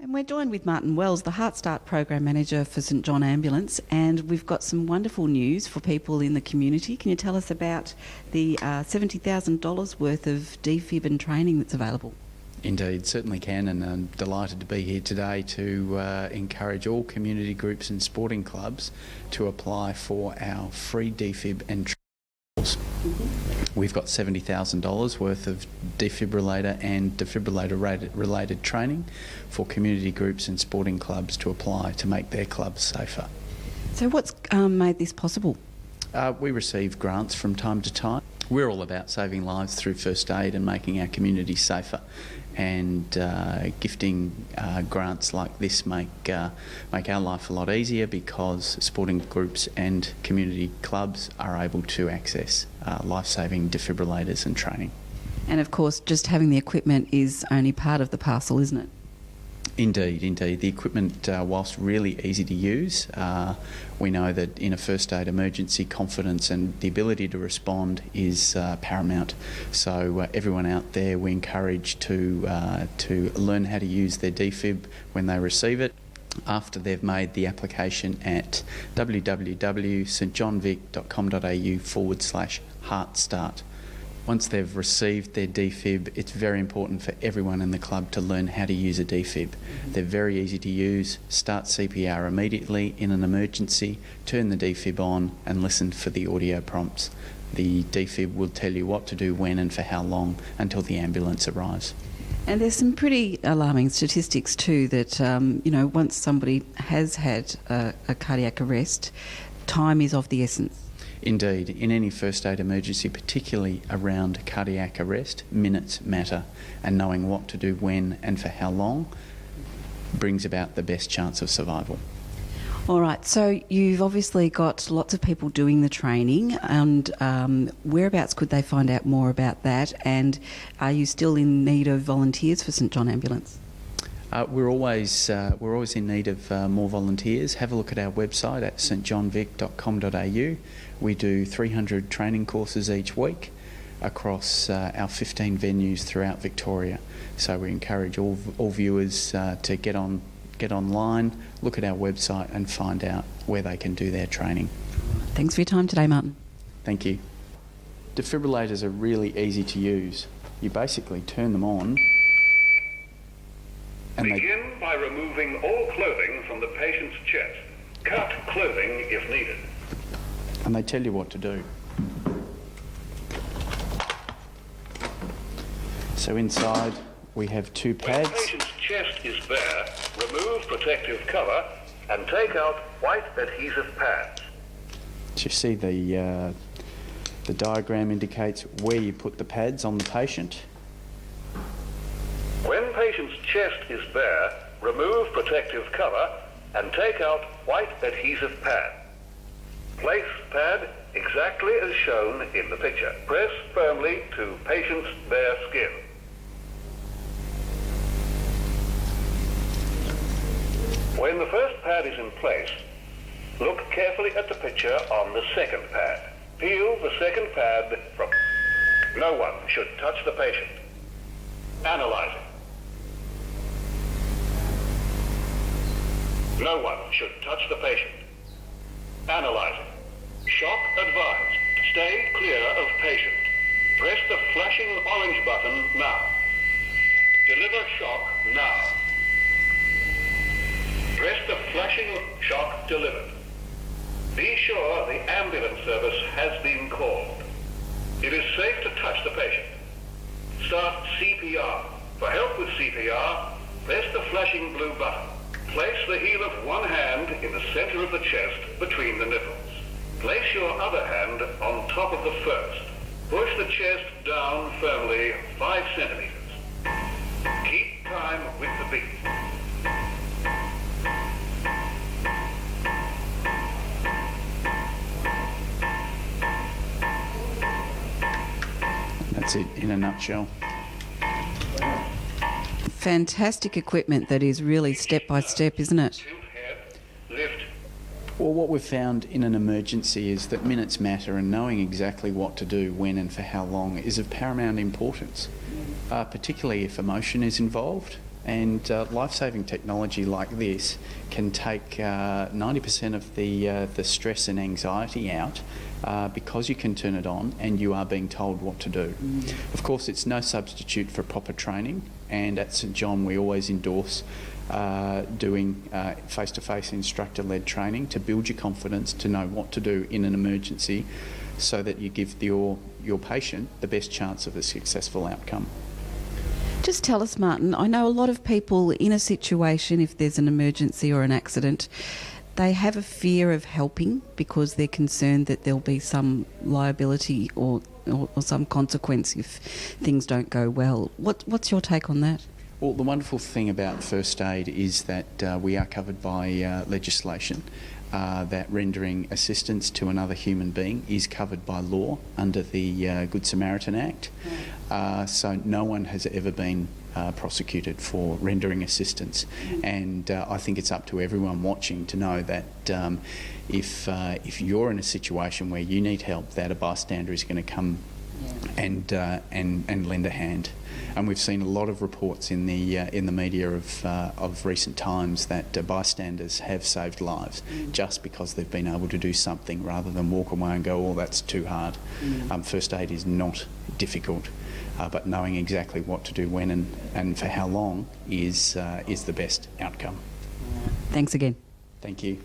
And we're joined with Martin Wells, the Heart Start Program Manager for St John Ambulance, and we've got some wonderful news for people in the community. Can you tell us about the $70,000 worth of defib and training that's available? Indeed, certainly can, and I'm delighted to be here today to encourage all community groups and sporting clubs to apply for our free defib and training course. We've got $70,000 worth of defibrillator and defibrillator-related training for community groups and sporting clubs to apply to make their clubs safer. So what's made this possible? We receive grants from time to time. We're all about saving lives through first aid and making our community safer, and gifting grants like this make our life a lot easier because sporting groups and community clubs are able to access life-saving defibrillators and training. And of course, just having the equipment is only part of the parcel, isn't it? Indeed, indeed. The equipment, whilst really easy to use, we know that in a first aid emergency, confidence and the ability to respond is paramount. So everyone out there, we encourage to learn how to use their defib when they receive it, after they've made the application at www.stjohnvic.com.au/heartstart. Once they've received their defib, it's very important for everyone in the club to learn how to use a defib. They're very easy to use. Start CPR immediately in an emergency, turn the defib on and listen for the audio prompts. The defib will tell you what to do, when and for how long until the ambulance arrives. And there's some pretty alarming statistics too that, once somebody has had a cardiac arrest, time is of the essence. Indeed, in any first aid emergency, particularly around cardiac arrest, minutes matter, and knowing what to do when and for how long brings about the best chance of survival. All right, so you've obviously got lots of people doing the training, and whereabouts could they find out more about that, and are you still in need of volunteers for St John Ambulance? We're always in need of more volunteers. Have a look at our website at stjohnvic.com.au. We do 300 training courses each week across our 15 venues throughout Victoria. So we encourage all viewers to get online, look at our website and find out where they can do their training. Thanks for your time today, Martin. Thank you. Defibrillators are really easy to use. You basically turn them on. Begin by removing all clothing from the patient's chest. Cut clothing if needed. And they tell you what to do. So inside we have two pads. When the patient's chest is bare, remove protective cover and take out white adhesive pads. So you see the diagram indicates where you put the pads on the patient. When patient's chest is bare, remove protective cover and take out white adhesive pad. Place pad exactly as shown in the picture. Press firmly to patient's bare skin. When the first pad is in place, look carefully at the picture on the second pad. Peel the second pad from... No one should touch the patient. Analyzing. No one should touch the patient. Analyzing. Shock advised. Stay clear of patient. Press the flashing orange button now. Deliver shock now. Press the flashing shock delivered. Be sure the ambulance service has been called. It is safe to touch the patient. Start CPR. For help with CPR, press the flashing blue button. Place the heel of one hand in the center of the chest between the nipples. Place your other hand on top of the first. Push the chest down firmly 5 centimeters. Keep time with the beat. That's it in a nutshell. Fantastic equipment that is really step by step, isn't it? Well, what we've found in an emergency is that minutes matter, and knowing exactly what to do, when and for how long is of paramount importance, particularly if emotion is involved. And life-saving technology like this can take 90% of the stress and anxiety out because you can turn it on and you are being told what to do. Of course, it's no substitute for proper training, and at St John we always endorse doing face-to-face instructor-led training to build your confidence to know what to do in an emergency, so that you give your patient the best chance of a successful outcome. Just tell us, Martin, I know a lot of people in a situation, if there's an emergency or an accident, they have a fear of helping because they're concerned that there'll be some liability or some consequence if things don't go well. What's your take on that? Well, the wonderful thing about first aid is that we are covered by legislation that rendering assistance to another human being is covered by law under the Good Samaritan Act. So no one has ever been prosecuted for rendering assistance, and I think it's up to everyone watching to know that if you're in a situation where you need help, that a bystander is going to come and lend a hand. And we've seen a lot of reports in the media of recent times that bystanders have saved lives just because they've been able to do something rather than walk away and go, "Oh, that's too hard." First aid is not difficult, but knowing exactly what to do when and for how long is the best outcome. Thanks again. Thank you.